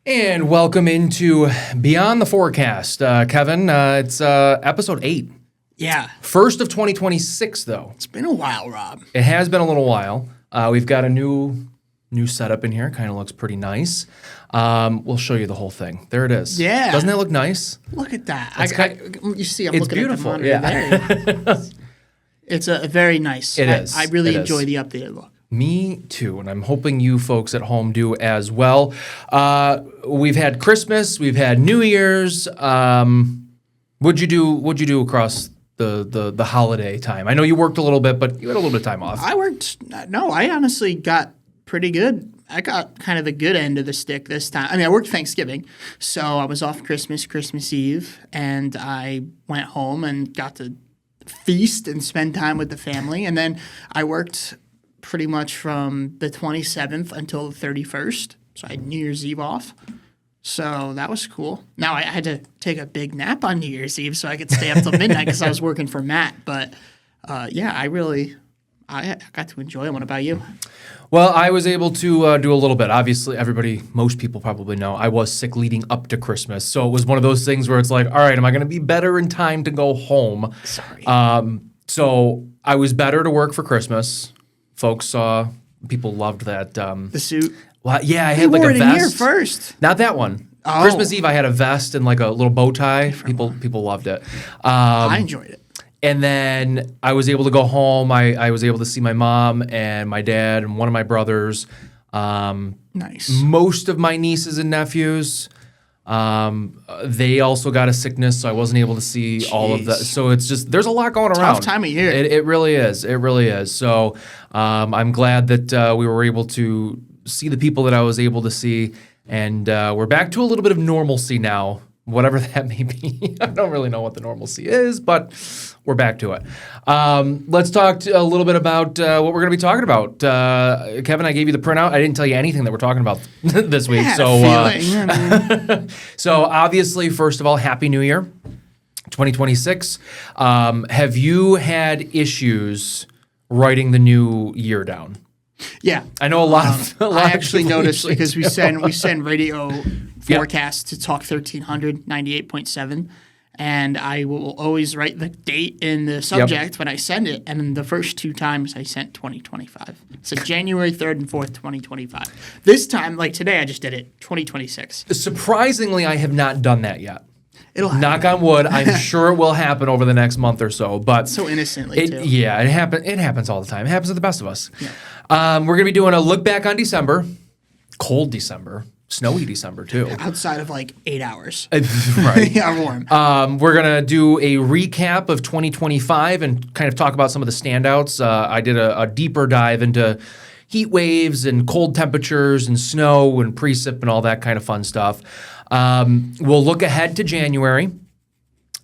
And welcome into Beyond the Forecast. Kevin, it's episode 8. Yeah. First of 2026, though. It's been a while, Rob. It has been a little while. We've got a new setup in here. Kind of looks pretty nice. We'll show you the whole thing. There it is. Yeah. Doesn't it look nice? Look at that. You see, I'm It's looking beautiful, at the monitor there. It's a very nice. It is. I really It enjoy is. the updated look. Me too, and I'm hoping you folks at home do as well. We've had Christmas, we've had New Year's. What'd you do across the holiday time? I know you worked a little bit, but you had a little bit of time off. I honestly got pretty good. I got kind of the good end of the stick this time. I mean, I worked Thanksgiving, so I was off Christmas Eve, and I went home and got to feast and spend time with the family. And then I worked pretty much from the 27th until the 31st. So I had New Year's Eve off. So that was cool. Now I had to take a big nap on New Year's Eve so I could stay up till midnight because I was working for Matt. But yeah, I got to enjoy it. What about you? Well, I was able to do a little bit. Obviously, most people probably know, I was sick leading up to Christmas. So it was one of those things where it's like, all right, am I going to be better in time to go home? Sorry. So I was better to work for Christmas. Folks saw, people loved that. The suit. Well, yeah, I had like wore a it in here vest. first. Not that one. Oh. Christmas Eve, I had a vest and like a little bow tie. People loved it. I enjoyed it. And then I was able to go home. I was able to see my mom and my dad and one of my brothers. Nice. Most of my nieces and nephews. They also got a sickness, so I wasn't able to see all of that. So it's just, there's a lot going around. Tough time of year. It really is. It really is. So I'm glad that we were able to see the people that I was able to see. And we're back to a little bit of normalcy now, whatever that may be. I don't really know what the normalcy is, but we're back to it. Let's talk a little bit about what we're going to be talking about. Kevin, I gave you the printout. I didn't tell you anything that we're talking about this week. So obviously, first of all, Happy New Year, 2026. Have you had issues writing the new year down? Yeah, I know a lot of. I actually noticed because we do. send radio forecasts to Talk 1300 98.7, and I will always write the date in the subject when I send it. And the first 2 times I sent 2025, so January 3rd and 4th, 2025. This time, like today, I just did it 2026. Surprisingly, I have not done that yet. It'll happen. Knock on wood. I'm sure it will happen over the next month or so. But So innocently too. Yeah, it happens all the time. It happens to the best of us. Yeah. We're gonna be doing a look back on December, cold December, snowy December too. Outside of like 8 hours. Right. Yeah, warm. We're gonna do a recap of 2025 and kind of talk about some of the standouts. I did a deeper dive into heat waves and cold temperatures and snow and precip and all that kind of fun stuff. We'll look ahead to January,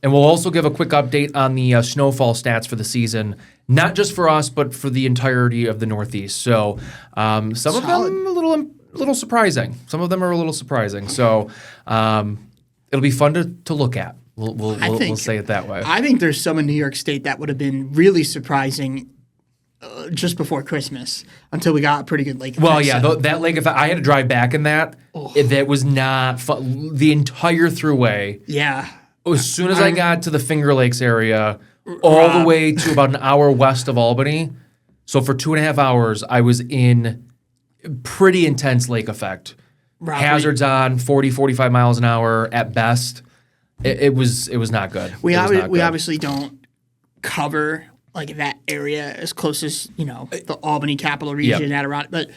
and we'll also give a quick update on the snowfall stats for the season, not just for us, but for the entirety of the Northeast. So some of them a little surprising. Some of them are a little surprising. So it'll be fun to look at. We'll say it that way. I think there's some in New York State that would have been really surprising just before Christmas until we got a pretty good lake effect. Well, yeah, that lake effect, I had to drive back in that. That was not fun. The entire throughway. Yeah. As soon as I got to the Finger Lakes area, all the way to about an hour west of Albany, so for 2.5 hours, I was in pretty intense lake effect. Rob, Hazards on 40, 45 miles an hour at best. It was not good. We obviously don't cover like that area as close as, the Albany capital region, Adirondack, but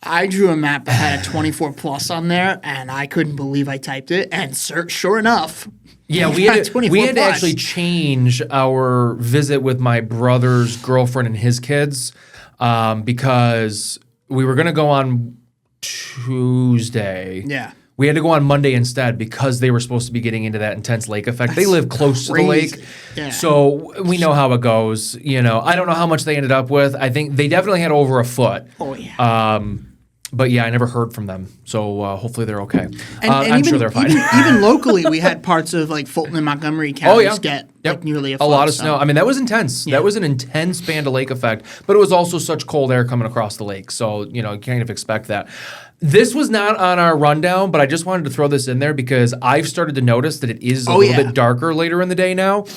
I drew a map that had a 24 plus on there, and I couldn't believe I typed it, and sure enough, yeah, we had to actually change our visit with my brother's girlfriend and his kids because we were going to go on Tuesday. Yeah. We had to go on Monday instead because they were supposed to be getting into that intense lake effect. They live close to the lake, so we know how it goes. I don't know how much they ended up with. I think they definitely had over a foot. Oh, yeah. But yeah, I never heard from them. So hopefully they're okay. And I'm even, sure they're fine. even locally, we had parts of like Fulton and Montgomery counties get like nearly a foot. A lot of snow. I mean, that was intense. That was an intense Band of Lake effect, but it was also such cold air coming across the lake. So, you kind of expect that. This was not on our rundown, but I just wanted to throw this in there because I've started to notice that it is a little bit darker later in the day now.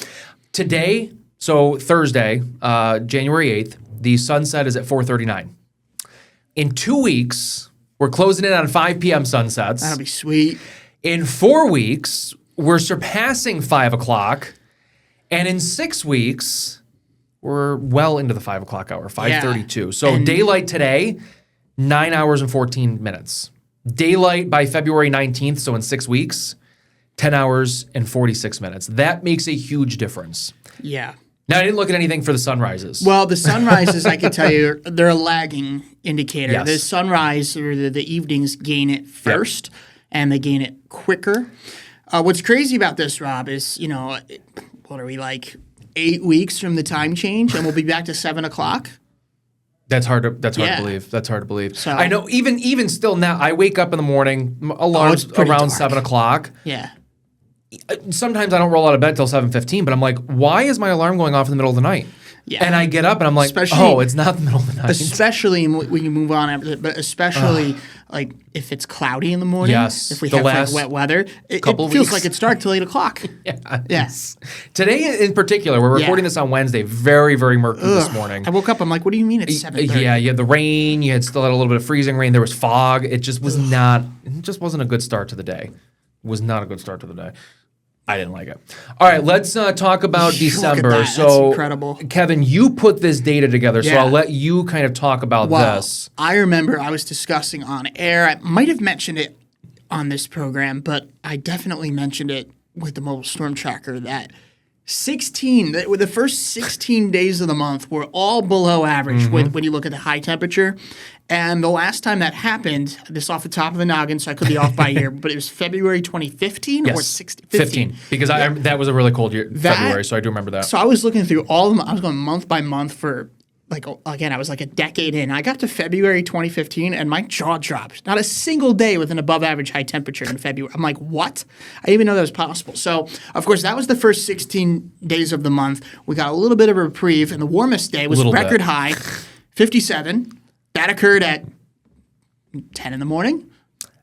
Today, so Thursday, January 8th, the sunset is at 4:39. In 2 weeks, we're closing in on 5 p.m. sunsets. That'll be sweet. In 4 weeks, we're surpassing 5 o'clock. And in 6 weeks, we're well into the 5 o'clock hour, 5:32. So daylight today, 9 hours and 14 minutes. Daylight by February 19th, so in 6 weeks, 10 hours and 46 minutes. That makes a huge difference. Yeah. Now, I didn't look at anything for the sunrises. Well, the sunrises, I can tell you, they're a lagging indicator. Yes. The sunrise or the evenings gain it first, and they gain it quicker. What's crazy about this, Rob, is, what are we, like 8 weeks from the time change, and we'll be back to 7 o'clock? That's hard to believe. That's hard to believe. So, I know, even still now, I wake up in the morning, alarms around dark. 7 o'clock. Yeah. Sometimes I don't roll out of bed till 7:15, but I'm like, why is my alarm going off in the middle of the night? Yeah. And I get up and I'm like, it's not the middle of the night. Especially, we can move on after that, but especially like if it's cloudy in the morning, if we have like wet weather, it feels like it's dark till 8 o'clock. Yes. Today in particular, we're recording this on Wednesday, very, very murky this morning. I woke up, I'm like, what do you mean it's 7:30? Yeah, you had the rain, you had still had a little bit of freezing rain, there was fog. It just wasn't a good start to the day. It was not a good start to the day. I didn't like it. All right, let's talk about December. Look at that. So, that's incredible. Kevin, you put this data together, so I'll let you kind of talk about this. I remember I was discussing on air. I might have mentioned it on this program, but I definitely mentioned it with the mobile storm tracker that the first 16 days of the month were all below average when you look at the high temperature. And the last time that happened, this off the top of the noggin, so I could be off by a year, but it was February 2015 or 15. Because that was a really cold year, February, so I do remember that. So I was looking through all of them. I was going month by month for, I was like a decade in. I got to February 2015, and my jaw dropped. Not a single day with an above-average high temperature in February. I'm like, what? I didn't even know that was possible. So, of course, that was the first 16 days of the month. We got a little bit of a reprieve, and the warmest day was record high, 57. That occurred at 10 in the morning,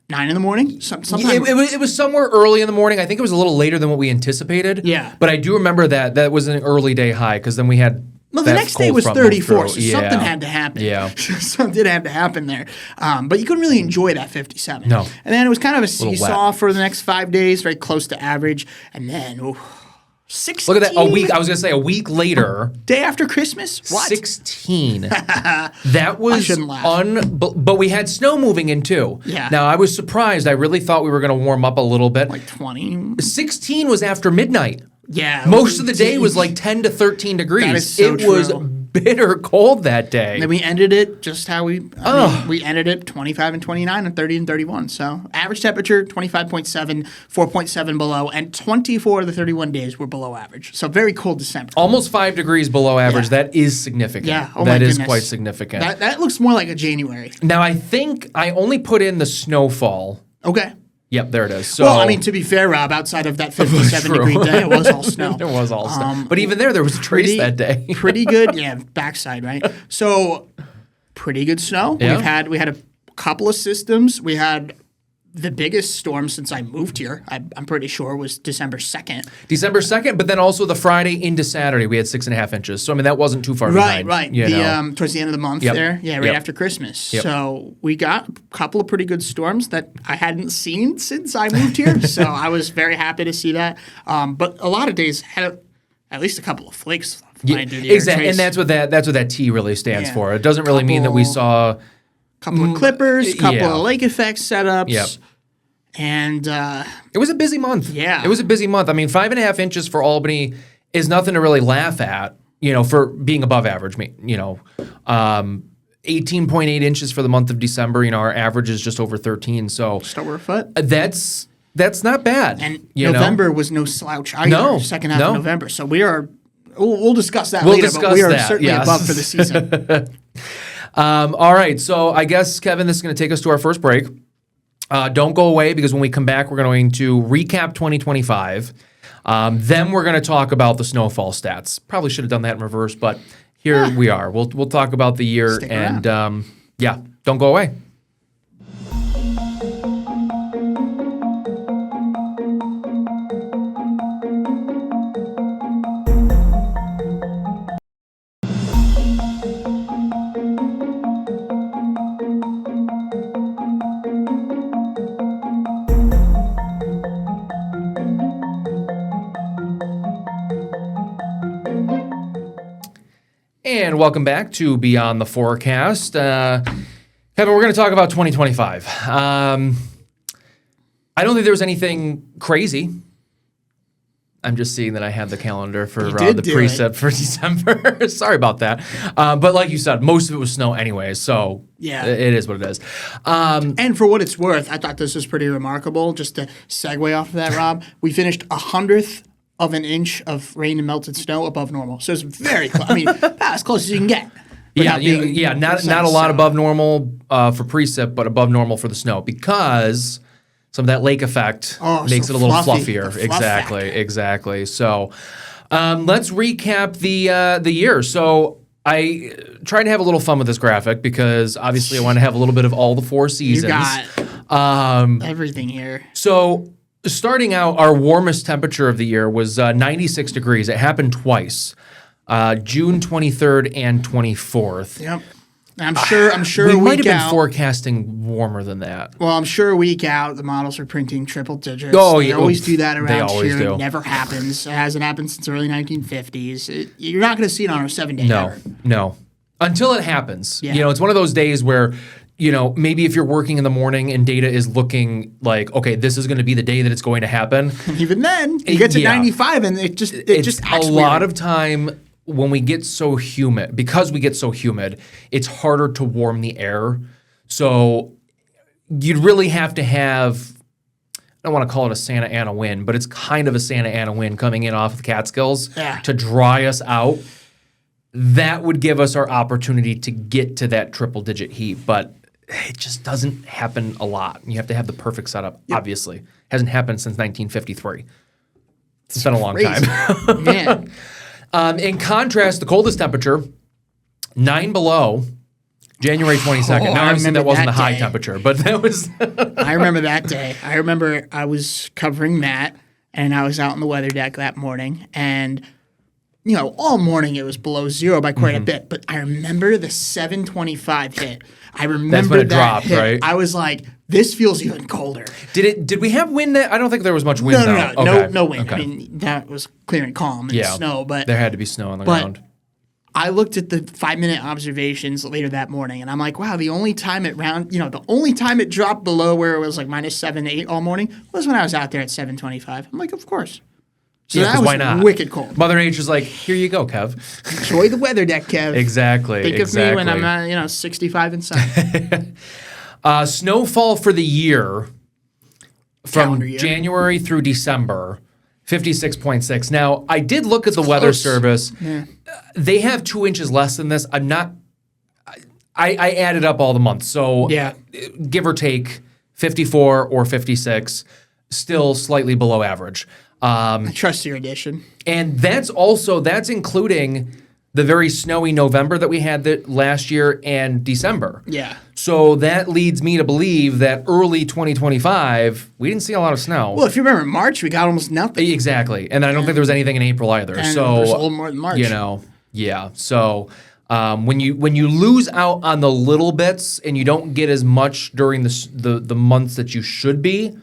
9 in the morning. It was somewhere early in the morning. I think it was a little later than what we anticipated. Yeah. But I do remember that was an early day high because then we had the next day was 34, so something had to happen. Yeah. Something had to happen there. But you couldn't really enjoy that 57. No. And then it was kind of a seesaw for the next 5 days, very close to average. And then, 16. Look at that, a week. I was going to say a week later. Day after Christmas? What? 16. That was I shouldn't laugh. But we had snow moving in too. Yeah. Now, I was surprised. I really thought we were going to warm up a little bit. Like 20. 16 was after midnight. Yeah. Most of the day was like 10 to 13 degrees. That is so it was bitter cold that day. And then we ended it just how we ended it 25 and 29 and 30 and 31. So average temperature 25.7, 4.7 below, and 24 of the 31 days were below average. So very cold December. Almost 5 degrees below average. Yeah. That is significant. Yeah. Oh that my is goodness. quite significant. That looks more like a January. Now, I think I only put in the snowfall. Okay. Yep, there it is. So, well, I mean, to be fair, Rob, outside of that 57-degree day, it was all snow. It was all snow. But even there was a trace that day. Pretty good. Yeah, backside, right? So, pretty good snow. Yeah. We had a couple of systems. We had the biggest storm since I moved here, I'm pretty sure, was December 2nd. December 2nd, but then also the Friday into Saturday, we had 6.5 inches. So, I mean, that wasn't too far behind. Right. Towards the end of the month there. Yeah, right after Christmas. Yep. So we got a couple of pretty good storms that I hadn't seen since I moved here. So I was very happy to see that. But a lot of days had at least a couple of flakes flying through the air. Exactly, and that's what that T really stands for. It doesn't really mean that we saw couple of clippers, couple of lake effect setups. Yep. And it was a busy month. Yeah. It was a busy month. I mean, 5.5 inches for Albany is nothing to really laugh at, for being above average. 18.8 inches for the month of December. Our average is just over 13. So just over a foot. That's not bad. And November was no slouch either. No. Second half of November. So we are. We'll discuss that later. But we are certainly above for the season. All right, so I guess, Kevin, this is going to take us to our first break. Don't go away because when we come back, we're going to recap 2025. Then we're going to talk about the snowfall stats. Probably should have done that in reverse, but here we are. We'll talk about the year. Stick and around. don't go away. And welcome back to Beyond the Forecast. Kevin, we're going to talk about 2025. I don't think there was anything crazy. I'm just seeing that I have the calendar for the preset for December. Sorry about that. But like you said, most of it was snow anyway, so it is what it is. And for what it's worth, I thought this was pretty remarkable. Just to segue off of that, Rob, we finished 100th of an inch of rain and melted snow above normal. So it's very close. I mean, about as close as you can get. Not a lot above normal for precip, but above normal for the snow because some of that lake effect makes it a little fluffier. Exactly. So let's recap the year. So I tried to have a little fun with this graphic because obviously I want to have a little bit of all the four seasons. You got everything here. So starting out, our warmest temperature of the year was 96 degrees. It happened twice, June 23rd and 24th. Yep. I'm sure we a might week have been out. forecasting warmer than that. Well, I'm sure a week out the models are printing triple digits. Oh, they yeah. always do that They around always here. do. It never happens. It hasn't happened since the early 1950s. You're not going to see it on our 7-day. No. Until it happens. Yeah. It's one of those days where, maybe if you're working in the morning and data is looking like, okay, this is going to be the day that it's going to happen. Even then, you get to 95 and it just acts a lot weird. of time when we get so humid, because we get so humid, it's harder to warm the air. So you'd really have to have, I don't want to call it a Santa Ana wind, but it's kind of a Santa Ana wind coming in off of the Catskills to dry us out. That would give us our opportunity to get to that triple digit heat, but it just doesn't happen a lot. You have to have the perfect setup, obviously. Hasn't happened since 1953. It's been a long time. Man. In contrast, the coldest temperature, 9 below, January 22nd. Now, obviously, that wasn't the high temperature, but that was... I remember that day. I remember I was covering Matt, and I was out on the weather deck that morning, and... all morning it was below zero by quite a bit, but I remember the 725 hit. I remember That's when it that dropped, hit. right? I was like, this feels even colder. Did we have wind? I don't think there was much wind. No wind. Okay. I mean, that was clear and calm and snow, but there had to be snow on the ground. I looked at the 5-minute observations later that morning, and I'm like, wow, the only time it dropped below where it was like -7 to 8 all morning was when I was out there at 725. I'm like, of course. So that was why not? wicked cold. Mother Nature's like, here you go, Kev. Enjoy the weather deck, Kev. Exactly. Think of me when I'm 65 and sunny. Snowfall for the year from Calendar year. January through December, 56.6. Now, I did look at the Weather Service. Yeah. They have 2 inches less than this. I added up all the months. So give or take 54 or 56, still slightly below average. I trust your addition. And that's including the very snowy November that we had last year and December. Yeah. So that leads me to believe that early 2025, we didn't see a lot of snow. Well, if you remember March, we got almost nothing. Exactly. And I don't think there was anything in April either. And so there's a little more than March. So when you lose out on the little bits and you don't get as much during the months that you should be,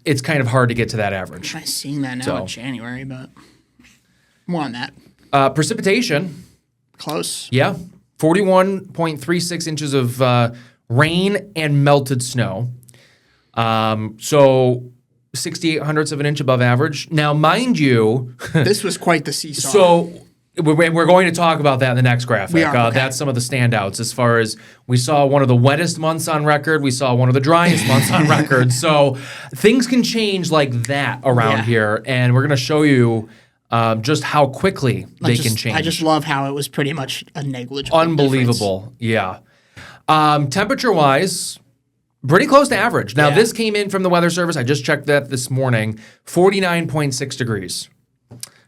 it's kind of hard to get to that average. I'm seeing that now in January, but more on that. Precipitation. Close. Yeah. 41.36 inches of rain and melted snow. So 68 hundredths of an inch above average. Now, mind you... this was quite the seesaw. So we're going to talk about that in the next graphic. We are, okay. That's some of the standouts as far as we saw one of the wettest months on record. We saw one of the driest months on record. So things can change like that around here. And we're going to show you just how quickly they can change. I just love how it was pretty much a negligible Unbelievable. Yeah. Temperature-wise, pretty close to average. Now, this came in from the Weather Service. I just checked that this morning. 49.6 degrees.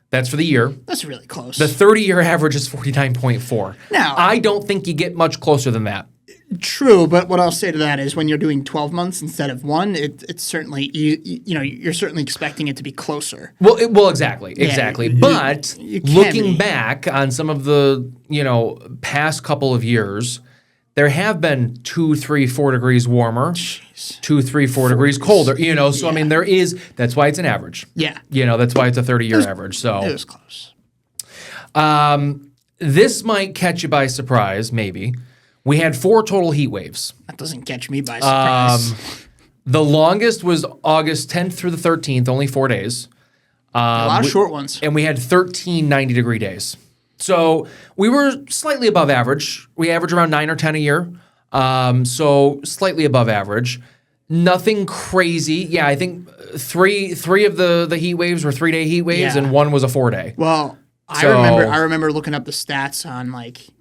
That's for the year. That's really close. The 30-year average is 49.4. Now, I don't think you get much closer than that. True, but what I'll say to that is when you're doing 12 months instead of one, it's certainly you're certainly expecting it to be closer. Well, exactly. But looking be. back on some of the past couple of years, there have been 2, 3, 4 degrees warmer, 2, 3, 4 degrees colder. So I mean, that's why it's an average. Yeah, That's why it's a 30-year average. So it was close. This might catch you by surprise, maybe. We had 4 total heat waves. That doesn't catch me by surprise. The longest was August 10th through the 13th, only 4 days. A lot of short ones. And we had 13 90-degree days. So we were slightly above average. We average around 9 or 10 a year. So slightly above average. Nothing crazy. Yeah, I think three of the heat waves were 3-day heat waves, and one was a 4-day. Well, I remember looking up the stats on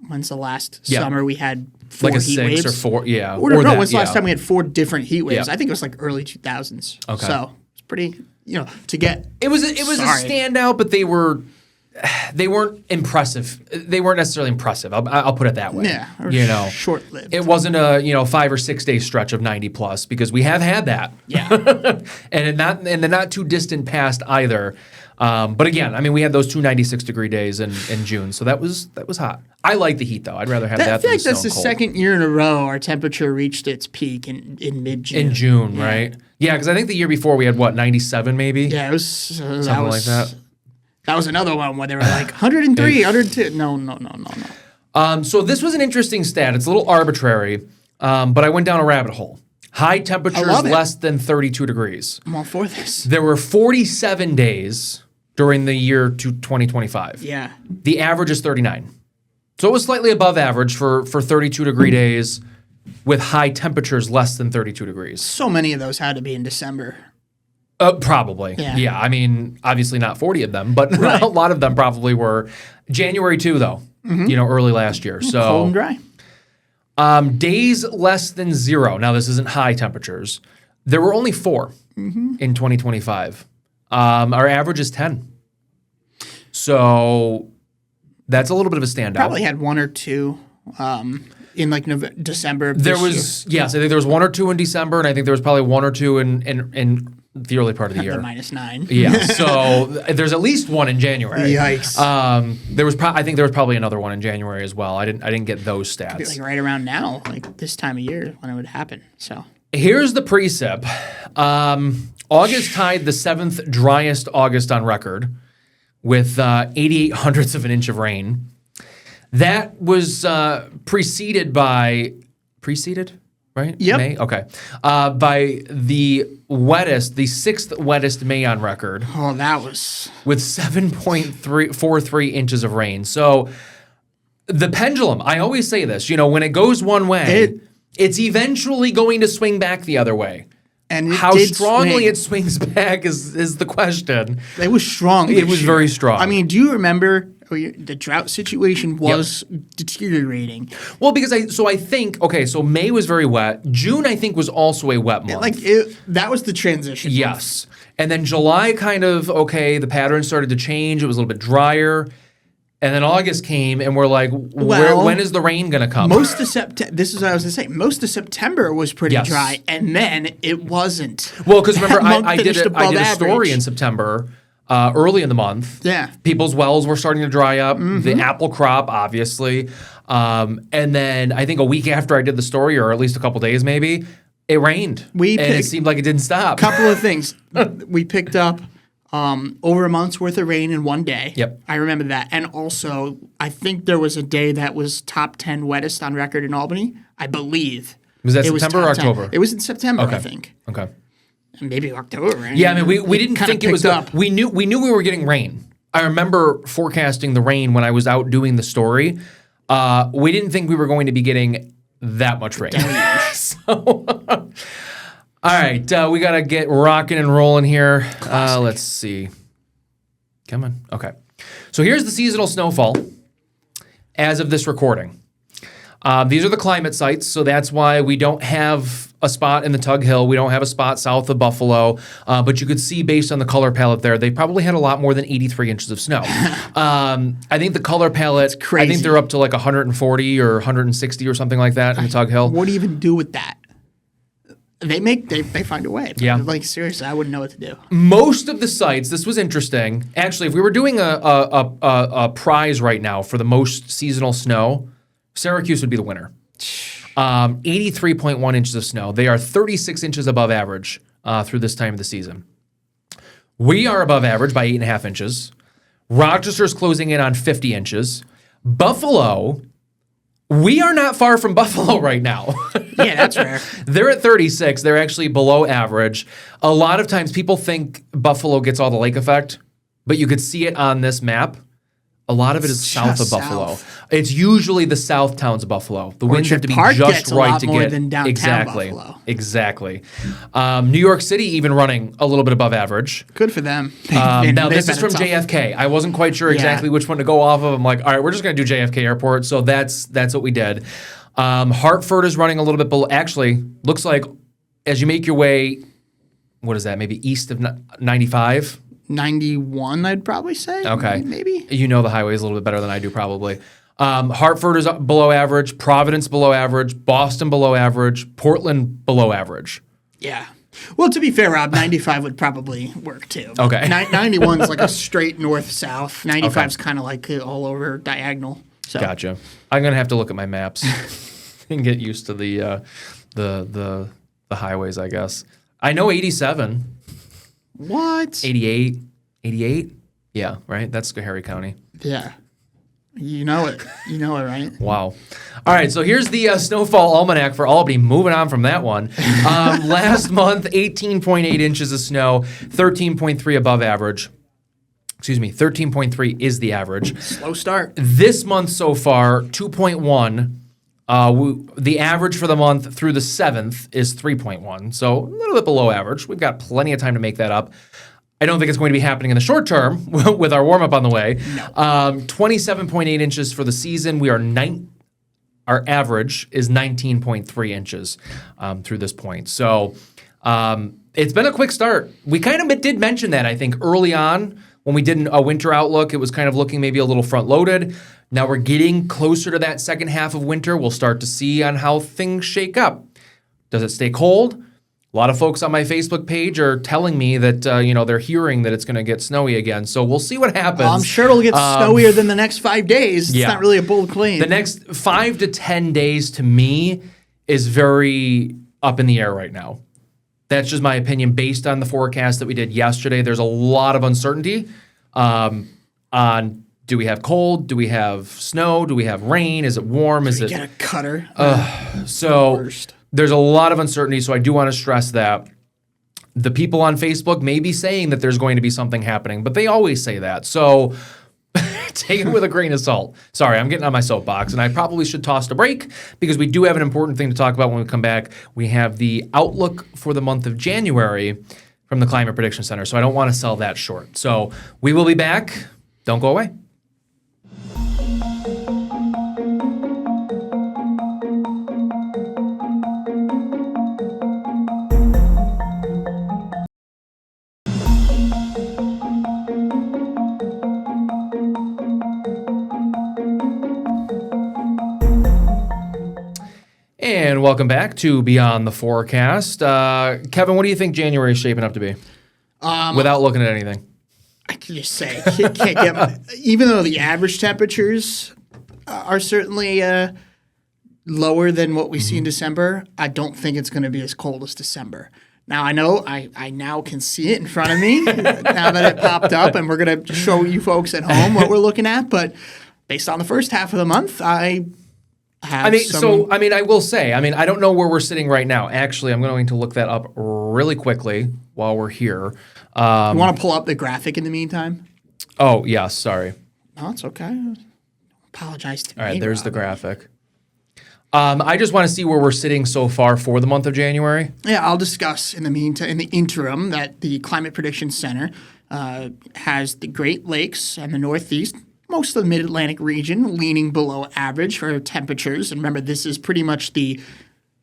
when's the last summer we had 4 like a heat 6 waves? Or 4, yeah. When's the last time we had 4 different heat waves? Yeah. I think it was early 2000s. Okay. So it's pretty, to get. It was a standout, but they weren't impressive. They weren't necessarily impressive. I'll put it that way. Yeah, short-lived. It wasn't a 5 or 6 day stretch of 90 plus because we have had that. Yeah, and in the not too distant past either. But again, I mean, we had those 2 96-degree days in June, so that was hot. I like the heat though. I'd rather have that. I feel than like that's the cold. second year in a row our temperature reached its peak in mid-June. In June, right? Yeah, because I think the year before we had 97 maybe. Yeah, it was something like that. That was another one where they were 103, 102. No. So this was an interesting stat. It's a little arbitrary, but I went down a rabbit hole. High temperatures less than 32 degrees. I'm all for this. There were 47 days during the year to 2025. Yeah. The average is 39. So it was slightly above average for 32-degree days with high temperatures less than 32 degrees. So many of those had to be in December. Probably. Yeah. I mean, obviously not 40 of them, but a lot of them probably were. January too, though, early last year. So cold and dry. Days less than 0. Now, this isn't high temperatures. There were only 4 in 2025. Our average is 10. So that's a little bit of a standout. Probably had 1 or 2 in December of there this was year. Yes, I think there was 1 or 2 in December, and I think there was probably 1 or 2 in the early part of the year. The -9. Yeah, so there's at least 1 in January. Yikes. I think there was probably another 1 in January as well. I didn't get those stats. It'd be right around now, this time of year when it would happen. So here's the precip. August tied the 7th driest August on record with 88 hundredths of an inch of rain. That was preceded, right? Yep. May? Okay. By the 6th wettest May on record. Oh, that was... With 7.43 inches of rain. So the pendulum, I always say this, when it goes one way, it's eventually going to swing back the other way. And how strongly it swings back is the question. It was strong. It was very strong. I mean, do you remember the drought situation was deteriorating? Well, because I think May was very wet. June, I think, was also a wet month. That was the transition. Yes. And then July kind of, the pattern started to change. It was a little bit drier. And then August came, and we're like, when is the rain going to come? Most of September, this is what I was going to say, most of September was pretty dry, and then it wasn't. Well, because remember, I did a story in September, early in the month. Yeah. People's wells were starting to dry up, the apple crop, obviously. And then I think a week after I did the story, or at least a couple days maybe, it rained. It seemed like it didn't stop. Couple of things. We picked up over a month's worth of rain in one day. Yep. I remember that. And also, I think there was a day that was top 10 wettest on record in Albany, I believe. Was that September or October? It was in September, I think. Okay. And maybe October. Right? Yeah, I mean, we didn't think it was up. We knew we were getting rain. I remember forecasting the rain when I was out doing the story. We didn't think we were going to be getting that much rain. All right, we got to get rocking and rolling here. Let's see. Come on. Okay. So here's the seasonal snowfall as of this recording. These are the climate sites, so that's why we don't have a spot in the Tug Hill. We don't have a spot south of Buffalo, but you could see based on the color palette there, they probably had a lot more than 83 inches of snow. I think the color palette, I think they're up to like 140 or 160 or something like that in the Tug Hill. What do you even do with that? They find a way. Yeah. Like, seriously, I wouldn't know what to do. Most of the sites, this was interesting. Actually, if we were doing a prize right now for the most seasonal snow, Syracuse would be the winner. 83.1 inches of snow. They are 36 inches above average through this time of the season. We are above average by 8.5 inches. Rochester's closing in on 50 inches. Buffalo, we are not far from Buffalo right now. Yeah, that's rare. They're at 36. They're actually below average. A lot of times people think Buffalo gets all the lake effect, but you could see it on this map. A lot of it is south of Buffalo. It's usually the south towns of Buffalo. The winds have to be just right to get than downtown Buffalo. Exactly. New York City even running a little bit above average. Good for them. Now this is from JFK. I wasn't quite sure exactly which one to go off of. I'm like, all right, we're just going to do JFK Airport. So that's what we did. Hartford is running a little bit below. Actually, looks like as you make your way, what is that? Maybe east of 95. 91, I'd probably say. Okay. Maybe. You know the highways a little bit better than I do, probably. Hartford is up below average. Providence below average. Boston below average. Portland below average. Yeah. Well, to be fair, Rob, 95 would probably work too. Okay. 91 is like a straight north-south. 95 is kind of like all over diagonal. So. Gotcha. I'm going to have to look at my maps and get used to the highways, I guess. I know 87. What? 88? Yeah, right? That's Schoharie County. Yeah. You know it. You know it, right? Wow. All right, so here's the Snowfall Almanac for Albany. Moving on from that one. Last month, 18.8 inches of snow, 13.3 above average. Excuse me, 13.3 is the average. Slow start. This month so far, 2.1. The average for the month through the 7th is 3.1, so a little bit below average. We've got plenty of time to make that up. I don't think it's going to be happening in the short term with our warm-up on the way. No. 27.8 inches for the season. Our average is 19.3 inches through this point. So it's been a quick start. We kind of did mention that, I think, early on when we did a winter outlook. It was kind of looking maybe a little front-loaded. Now we're getting closer to that second half of winter. We'll start to see on how things shake up. Does it stay cold? A lot of folks on my Facebook page are telling me that they're hearing that it's going to get snowy again. So we'll see what happens. I'm sure it'll get snowier than the next 5 days. It's not really a bold claim. The next 5 to 10 days to me is very up in the air right now. That's just my opinion based on the forecast that we did yesterday. There's a lot of uncertainty on do we have cold? Do we have snow? Do we have rain? Is it warm? Is it get a cutter? So there's a lot of uncertainty. So I do want to stress that the people on Facebook may be saying that there's going to be something happening, but they always say that. So take it with a grain of salt. Sorry, I'm getting on my soapbox, and I probably should toss a break because we do have an important thing to talk about when we come back. We have the outlook for the month of January from the Climate Prediction Center, so I don't want to sell that short. So we will be back. Don't go away. And welcome back to Beyond the Forecast. Kevin, what do you think January is shaping up to be? Without looking at anything. I can just say, can't get, even though the average temperatures are certainly lower than what we see in December, I don't think it's going to be as cold as December. Now, I know I now can see it in front of me now that it popped up, and we're going to show you folks at home what we're looking at. But based on the first half of the month, I will say, I don't know where we're sitting right now. Actually, I'm going to look that up really quickly while we're here. You want to pull up the graphic in the meantime? Oh, yeah, sorry. No, it's okay. Apologize to me. All right, there's the graphic. I just want to see where we're sitting so far for the month of January. Yeah, I'll discuss in the meantime, in the interim, that the Climate Prediction Center has the Great Lakes and the Northeast, most of the Mid-Atlantic region, leaning below average for temperatures. And remember, this is pretty much the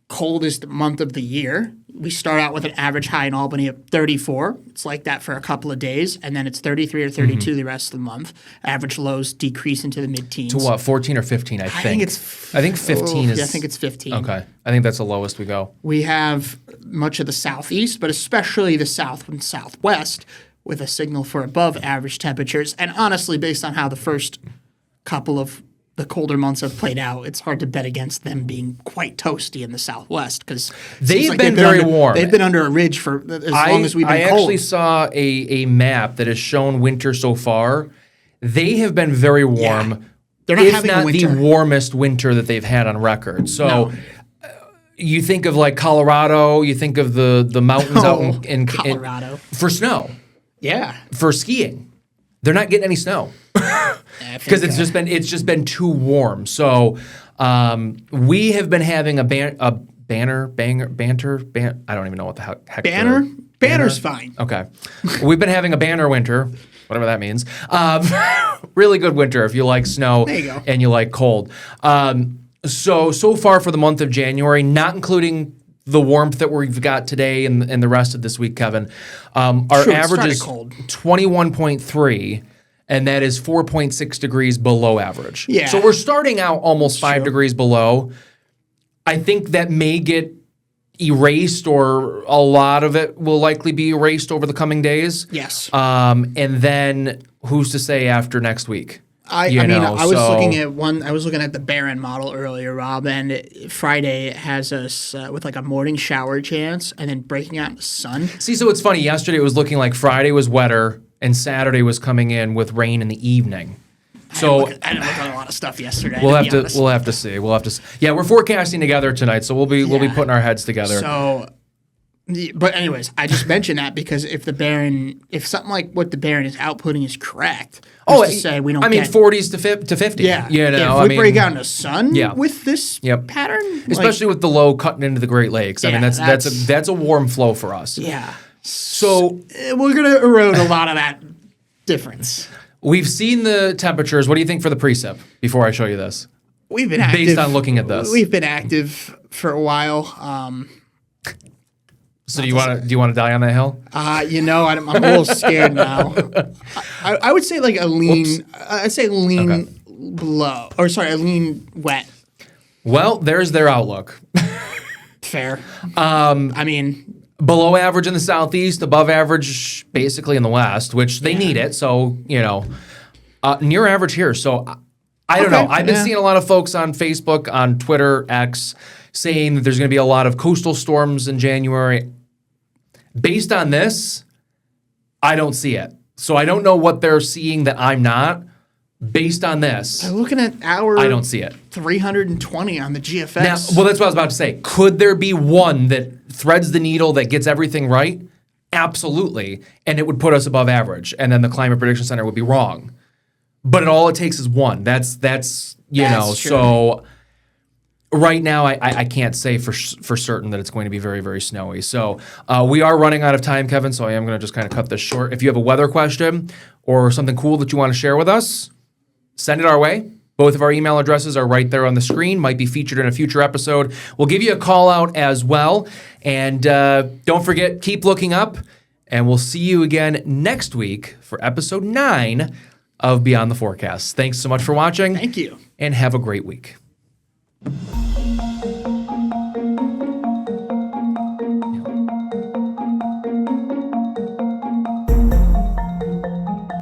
coldest month of the year. We start out with an average high in Albany of 34. It's like that for a couple of days, and then it's 33 or 32 the rest of the month. Average lows decrease into the mid-teens. To what, 14 or 15, I think? I think 15 is... Yeah, I think it's 15. Okay. I think that's the lowest we go. We have much of the southeast, but especially the south and southwest, with a signal for above average temperatures. And honestly, based on how the first couple of the colder months have played out, it's hard to bet against them being quite toasty in the Southwest because they've been very warm. They've been under a ridge for as long as we've been cold. I actually saw a map that has shown winter so far. They have been very warm. Yeah. They're not having a winter. The warmest winter that they've had on record. So you think of like Colorado, you think of the mountains out in Colorado for snow. Yeah. For skiing. They're not getting any snow. Because it's just been too warm. So we have been having a banter. I don't even know what the heck. Banner's fine. Okay, we've been having a banner winter, whatever that means. Really good winter if you like snow and you like cold. So far for the month of January, not including the warmth that we've got today and the rest of this week, Kevin, our average is 21.3. And that is 4.6 degrees below average. Yeah. So we're starting out almost 5 degrees below. I think that may get erased, or a lot of it will likely be erased over the coming days. Yes. And then who's to say after next week? I was looking at the Barron model earlier, Rob, and Friday has us with like a morning shower chance and then breaking out in the sun. See, so it's funny. Yesterday it was looking like Friday was wetter and Saturday was coming in with rain in the evening. So I didn't look at a lot of stuff yesterday. We'll have to see. Yeah, we're forecasting together tonight, so we'll be putting our heads together. So, but anyways, I just mentioned that because if something like what the Barron is outputting is correct, to say we don't. 40s to 50. Yeah, if we break out in the sun with this pattern, especially with the low cutting into the Great Lakes. I mean, that's a warm flow for us. Yeah. So we're going to erode a lot of that difference. We've seen the temperatures. What do you think for the precip before I show you this? We've been active. Based on looking at this. We've been active for a while. So do you want to die on that hill? I'm a little scared now. I would say like a lean. I'd say lean low. Or sorry, a lean wet. Well, there's their outlook. Fair. Below average in the southeast, above average basically in the west, which they need it. So, near average here. So, I don't know. I've been seeing a lot of folks on Facebook, on Twitter, X, saying that there's going to be a lot of coastal storms in January. Based on this, I don't see it. So, I don't know what they're seeing that I'm not. Based on this, I'm looking at I don't see it. 320 on the GFX. Now, that's what I was about to say. Could there be one that threads the needle that gets everything right? Absolutely. And it would put us above average. And then the Climate Prediction Center would be wrong. But all it takes is one. That's true. So right now I can't say for certain that it's going to be very, very snowy. So we are running out of time, Kevin, so I am going to just kind of cut this short. If you have a weather question or something cool that you want to share with us, send it our way. Both of our email addresses are right there on the screen, might be featured in a future episode. We'll give you a call out as well. And don't forget, keep looking up. And we'll see you again next week for episode 9 of Beyond the Forecast. Thanks so much for watching. Thank you. And have a great week.